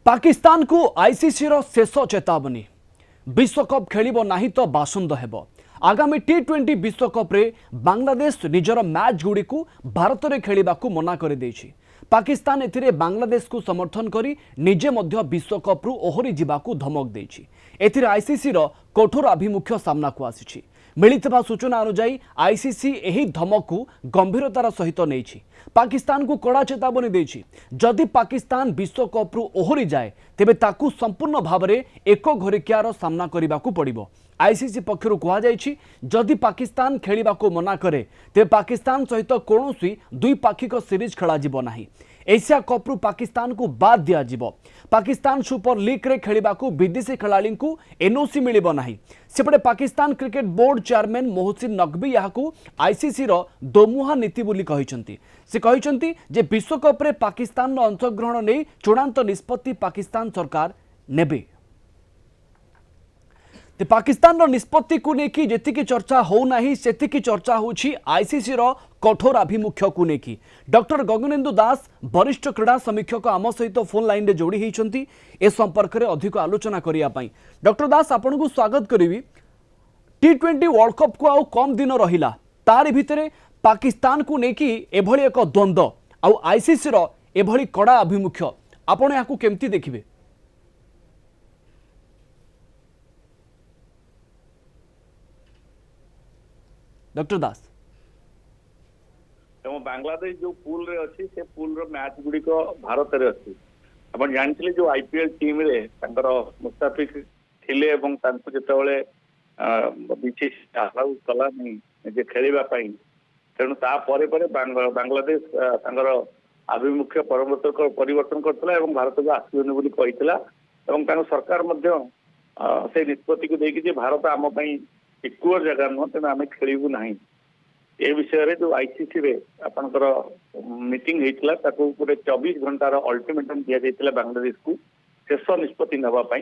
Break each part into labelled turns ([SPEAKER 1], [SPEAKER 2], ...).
[SPEAKER 1] पाकिस्तान को आईसीसी रो शेष चेतावनी विश्वकप खेलिबो नाही तो बासंद हेबो। आगामी टी20 विश्वकप रे बांग्लादेश निजर मैच गुडी को भारत रे खेलिबा को मना कर देछि। पाकिस्तान एथिरे बांग्लादेश को समर्थन करी निजे मध्य विश्वकप रु ओहरी जिबा को धमक देछि। एथिरे आईसीसी रो कठोर अभिमुख्य सामना को आसिछि। मिलितबा सूचना अनुसार आईसीसी एही धमक को गंभीरतार सहित नेछि। पाकिस्तान को कड़ा चेतावनी देछि। जदि पाकिस्तान विश्वकप रु ओहरी जाए तेबे ताकू संपूर्ण भाव में एक घरिकियार सामना करने को पड़िबो। आईसीसी पक्षरु कहा जायछि जदि पाकिस्तान खेलिबा को मना करे तेबे पाकिस्तान सहित कोनोसी द्विपाक्षिक सीरीज खेला जिवो नाही। एशिया कप रु पाकिस्तान को बाद दिया जिवो। पाकिस्तान सुपर लीग रे खेलिबा को विदेशी खिलाड़ी को एनओसी मिलिबो नाही। सेपटे Pakistan cricket board chairman Mohsin Naqvi याकू आईसीसी रो दोमुहा नीति बोली कहिसंती। से कहिसंती जे विश्वकप रे पाकिस्तान रो अंशग्रहण नै चूड़ांत निष्पत्ति पाकिस्तान सरकार नेबे। ते पाकिस्तान रो निष्पत्ति को लेकिन जेतिकी चर्चा हो नाही सेतिकी चर्चा होछि आईसीसी रो कठोर आभिमुख्य को लेकिन। डॉक्टर गगनेन्दु दास वरिष्ठ क्रीड़ा समीक्षक आम सहित फोन लाइन रे जोड़ी होइछंती ए संपर्क रे अधिक आलोचना करिया पई। डॉक्टर दास आपन को स्वागत करिवि। टी20 वर्ल्ड कप को आउ कम दिन रहिला तारि भितरे पाकिस्तान को लेकिन एभली एक द्वंद्व आउ आईसीसी रो एभली कड़ा आभिमुख्य आपन याकू केमती देखिबे? डॉक्टर दास
[SPEAKER 2] बांग्लादेश जो पूल रे अच्छी से पूल रो मैच गुडी को भारत रे अच्छी अपन जानथिले जो आईपीएल टीम रे तांकर मुस्ताफिज थिले एवं तांको जेतेबेले बीसीसीआई अलाउ कला नहीं जे खेलिबा पई तेणु ता परे परे बांग्लादेश तांकर आभिमुख्य परिवर्तन करतला एवं भारत को आसीबनी बोली कहितला एवं तांको सरकार मध्य से निष्पत्ति को देकी जे भारत आम पई इक्वल जगह नुह तेना आम खेलू ना ए विषय रे जो आईसीसी रे आपनकर मीटिंग हेतला ताको पूरे 24 घंटार अल्टीमेटम दिया जायतिला बांग्लादेश को शेष निष्पत्ति नबा पई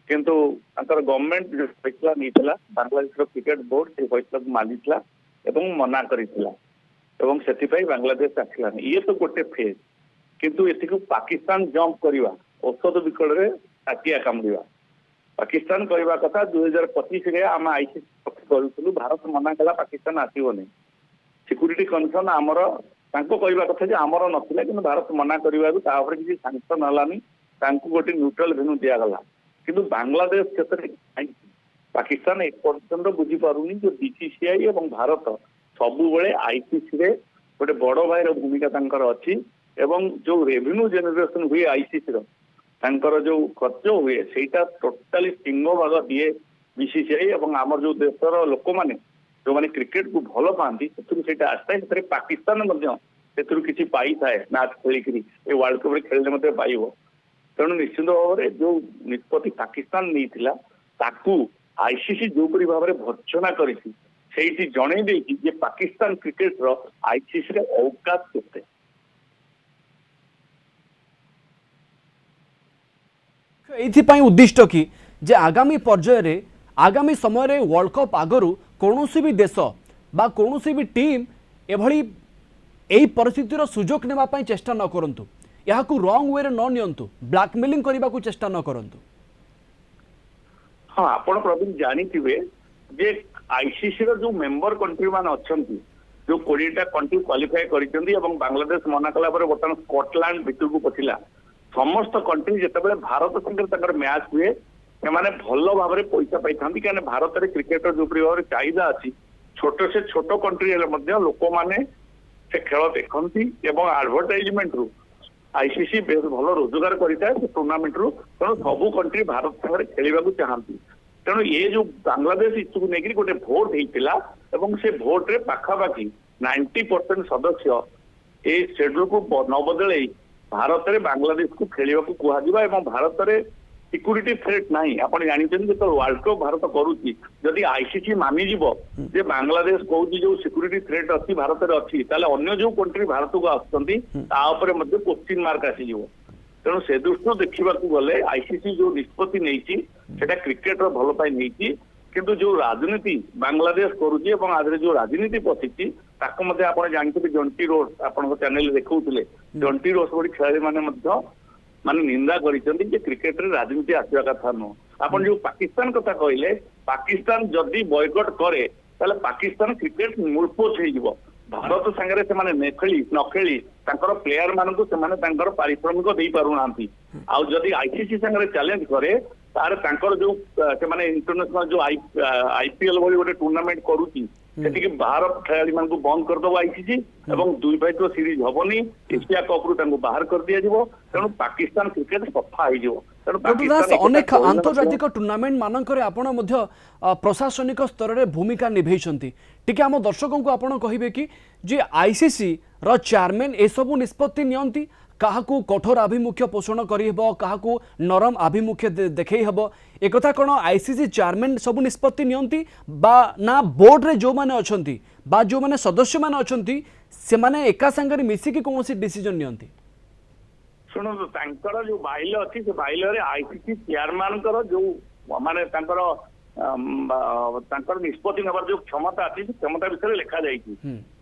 [SPEAKER 2] किंतु अंतर गवर्नमेंट जो फैसला नीतिला बांग्लादेश रो क्रिकेट बोर्ड से फैसला को मानितला एवं मना करितला एवं सेति पई बांग्लादेश आखिला ये तो गोटे फेज किंतु एति को पाकिस्तान जंप करवा औषध विकल रे ताकिया कामदिवा पाकिस्तान कहवा कथा 2025 रे आम आईसीसी करूँ भारत मना कला पाकिस्तान आसबनी सिक्यूरीटी कंसर्न आमर कहवा कथा आमर नथिला कि भारत मना करने किसी सांक्शन हलानी गोटे न्यूट्रल भेन्यू दिगला किंतु बांग्लादेश क्षेत्र में पाकिस्तान एक पर्यटन बुझी पारुनी जो बीसीसीआई और भारत सबुबले आईसीसी रे गोटे बड़ भाईर भूमिका तांकर अच्छी एवं जो रेवेन्यू जेनेरेशन हुए आईसीसी रो तांकर जो खर्च हुए सेटा टोटाली सिंह भाग दिए बीसीसीआई और आमर जो देशर लोक मैंने जो मैंने क्रिकेट को भल पाती से आसता है पाकिस्तान किसी पाई थाए मैच खेलिकी वर्ल्ड कप खेलने पाइब तेणु निश्चित भाव में जो निष्पत्ति पाकिस्तान नहीं ताकू आईसीसी जो भाव में भर्सना कर जन दे पाकिस्तान क्रिकेट रो आईसीसी रे औकात केते
[SPEAKER 1] एथिपाई उद्दिष्ट कि जे आगामी पर्याय रे आगामी समय रे वर्ल्ड कप आगरू कौनसी भी देश बा कौनसी भी टीम एभली एही परिस्थितिर सुजोग नेबा पई चेष्टा न करंतु याकू रॉन्ग वे रे न नियंतु ब्लैकमेलिंग करबा को चेष्टा न करंतु।
[SPEAKER 2] हाँ आपण प्रवीण जानिथिबे जे आईसीसी रो जो मेंबर कंट्री मान अछंती जो 20टा कंट्री क्वालिफाई करिसेंती एवं बांग्लादेश मना कला पर बर्तमान स्कॉटलैंड भितर को पथिला समस्त कंट्री जिते भारत संगे मैच हुए से भल भाव में पैसा पाई था क्या भारत में क्रिकेटर जो भाव में चाहिदा अच्छी छोट से छोट कंट्री लोक मैंने से खेल देखती एवं एडवर्टाइजमेंट रु आईसीसी बेस भल रोजगार करें टूर्णामेंट रु तेणु सबू कंट्री भारत सागर खेल चाहती तेणु ये जो बांग्लादेश इश्यू को लेकिन गोटे भोट होता से भोट रे पाखापाखि 90% सदस्य ये शेड्यूल को न बदल भारत में बांग्लादेश को खेलने को कहुआ भारत में सिक्यूरीटी थ्रेट नहीं आप जानते जो वर्ल्ड कप भारत करुच्ची जदि आईसीसी मानिज जे बांग्लादेश कहूँ जो सिक्यूरीटी थ्रेट अच्छी भारत में अच्छी अन्य जो कंट्री भारत को आसपर क्वेश्चन मार्क आसीज तेणु से दृष्टि देखा गले आईसीसी जो निष्पत्ति नहीं क्रिकेट भल पाई नहीं किंतु जो राजनीति बांग्लादेश करुच्ची आदि जो राजनीति पशिची आप जानते जंटी रोज आप चैनल देखते जंटी रोज भली खेलाड़ी मैंने ମାନେ ନିନ୍ଦା କରିଛନ୍ତି ଯେ କ୍ରିକେଟରେ ରାଜନୀତି ଆସିବା କଥା ନୁହଁ। ଆପଣ ଯୋଉ ପାକିସ୍ତାନ କଥା କହିଲେ, ପାକିସ୍ତାନ ଯଦି ବୟକଟ କରେ ତାହେଲେ ପାକିସ୍ତାନ କ୍ରିକେଟ ମୂଳପୋଛ ହେଇଯିବ। ଭାରତ ସାଙ୍ଗରେ ସେମାନେ ନ ଖେଳି ତାଙ୍କର ପ୍ଲେୟାର ମାନଙ୍କୁ ସେମାନେ ତାଙ୍କର ପାରିଶ୍ରମିକ ଦେଇ ପାରୁନାହାନ୍ତି। ଆଉ ଯଦି ଆଇସିସି ସାଙ୍ଗରେ ଚ୍ୟାଲେଞ୍ଜ କରେ ତାହେଲେ ତାଙ୍କର ଯୋଉ ସେମାନେ ଇଣ୍ଟରନ୍ୟାସନାଲ ଯୋଉ ଆଇପିଏଲ ଭଳି ଗୋଟେ ଟୁର୍ଣ୍ଣାମେଣ୍ଟ କରୁଛି ସେଠିକି ବାହାର ଖେଳାଳି ମାନଙ୍କୁ ବନ୍ଦ କରିଦବ ଆଇସିସି ଏବଂ 2-2 ସିରିଜ ହବନି। ଏସିଆ କପ୍ ରୁ ତାଙ୍କୁ ବାହାର କରିଦିଆଯିବ। ତେଣୁ ପାକିସ୍ତାନ କ୍ରିକେଟ ସଫା ହେଇଯିବ। ତେଣୁ
[SPEAKER 1] ଡକ୍ଟର ଦାସ ଅନେକ ଆନ୍ତର୍ଜାତିକ ଟୁର୍ଣ୍ଣାମେଣ୍ଟ ମାନଙ୍କରେ ଆପଣ ମଧ୍ୟ ପ୍ରଶାସନିକ ସ୍ତରରେ ଭୂମିକା ନିଭେଇଛନ୍ତି। ଟିକେ ଆମ ଦର୍ଶକଙ୍କୁ ଆପଣ କହିବେ କି ଯେ ଆଇସିସି ର ଚେୟାରମ୍ୟାନ ଏସବୁ ନିଷ୍ପତ୍ତି ନିଅନ୍ତି, କାହାକୁ କଠୋର ଆଭିମୁଖ୍ୟ ପୋଷଣ କରିହେବ, କାହାକୁ ନରମ ଆଭିମୁଖ୍ୟ ଦେଖେଇ ହେବ, একথা কোন আইসিসি চেয়ারম্যান সবু নিষ্পত্তি নিয়ন্তি বা না বোর্ডরে যে অছন্তি বা যে সদস্য মানে অছন্তি সেমানে একা সাঙ্গরে মিশিকি কোনসি ডিসিশন নিয়ন্তি?
[SPEAKER 2] ଶୁଣନ୍ତୁ ତାଙ୍କର ଯୋଉ ବାଇଲ ଅଛି ସେ ବାଇଲରେ ଆଇସିସି ଚେୟାରମ୍ୟାନଙ୍କର ଯୋଉ ମାନେ ତାଙ୍କର ନିଷ୍ପତ୍ତି ନେବାର ଯୋଉ କ୍ଷମତା ଅଛି ସେ କ୍ଷମତା ବିଷୟରେ ଲେଖାଯାଇଛି।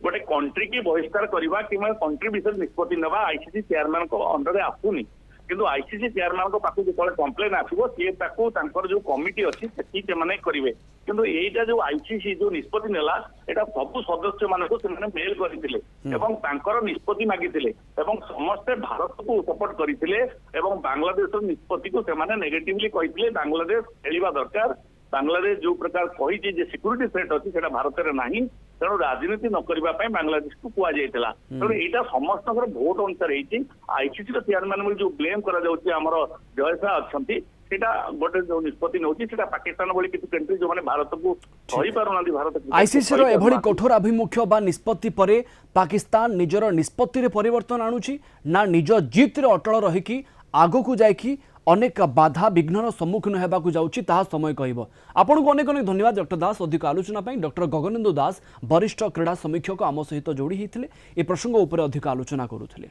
[SPEAKER 2] ଗୋଟେ କଣ୍ଟ୍ରି କି ବହିଷ୍କାର କରିବା କିମ୍ବା କଣ୍ଟ୍ରି ବିଷୟରେ ନିଷ୍ପତ୍ତି ନେବା ଆଇସିସି ଚେୟାରମ୍ୟାନଙ୍କ ଅଣ୍ଡରରେ ଆସୁନି। କିନ୍ତୁ ଆଇସିସି ଚେୟାରମ୍ୟାନଙ୍କ ପାଖକୁ ଯେତେବେଳେ କମ୍ପ୍ଲେନ ଆସିବ ସିଏ ତାକୁ ତାଙ୍କର ଯୋଉ କମିଟି ଅଛି ସେଠି ସେମାନେ କରିବେ। କିନ୍ତୁ ଏଇଟା ଯୋଉ ଆଇସିସି ଯୋଉ ନିଷ୍ପତ୍ତି ନେଲା ଏଇଟା ସବୁ ସଦସ୍ୟ ମାନଙ୍କୁ ସେମାନେ ମେଲ କରିଥିଲେ ଏବଂ ତାଙ୍କର ନିଷ୍ପତ୍ତି ମାଗିଥିଲେ ଏବଂ ସମସ୍ତେ ଭାରତକୁ ସପୋର୍ଟ କରିଥିଲେ ଏବଂ ବାଂଲାଦେଶର ନିଷ୍ପତ୍ତିକୁ ସେମାନେ ନେଗେଟିଭଲି କହିଥିଲେ। ବାଂଲାଦେଶ ଖେଳିବା ଦରକାର। ବାଂଲାଦେଶ ଯୋଉ ପ୍ରକାର କହିଛି ଯେ ସିକ୍ୟୁରିଟି ଥ୍ରେଟ୍ ଅଛି ସେଟା ଭାରତରେ ନାହିଁ, ତେଣୁ ରାଜନୀତି ନ କରିବା ପାଇଁ ବାଂଲାଦେଶକୁ କୁହାଯାଇଥିଲା। ତେଣୁ ଏଇଟା ସମସ୍ତଙ୍କର ଭୋଟ ଅନୁସାରେ ହେଇଛି। ଆଇସିସିର ଚେୟାରମ୍ୟାନ ବୋଲି ଯୋଉ ବ୍ଲେମ କରାଯାଉଛି ଆମର ଜୟ ଶାହ ଅଛନ୍ତି, ସେଟା ଗୋଟେ ଯୋଉ ନିଷ୍ପତ୍ତି ନେଉଛି ସେଟା ପାକିସ୍ତାନ ଭଳି କିଛି କଣ୍ଟ୍ରି ଯୋଉମାନେ ଭାରତକୁ କହିପାରୁନାହାନ୍ତି। ଭାରତ
[SPEAKER 1] ଆଇସିସିର ଏଭଳି କଠୋର ଆଭିମୁଖ୍ୟ ବା ନିଷ୍ପତ୍ତି ପରେ ପାକିସ୍ତାନ ନିଜର ନିଷ୍ପତ୍ତିରେ ପରିବର୍ତ୍ତନ ଆଣୁଛି ନା ନିଜ ଜିତରେ ଅଟଳ ରହିକି ଆଗକୁ ଯାଇକି অনেক বাধা বিঘ্নর সম্মুখীন হওয়া যাচ্ছি তাহা সময় কহিব। আপনার অনেক অনেক ধন্যবাদ ডক্টর দাস অধিক আলোচনা পাই। ডক্টর গগনেন্দু দাস বরিষ্ঠ ক্রীড়া সমীক্ষক আম সহিত যোড়ি হয়েছে এ প্রসঙ্গ উপরে অধিক আলোচনা করুলে।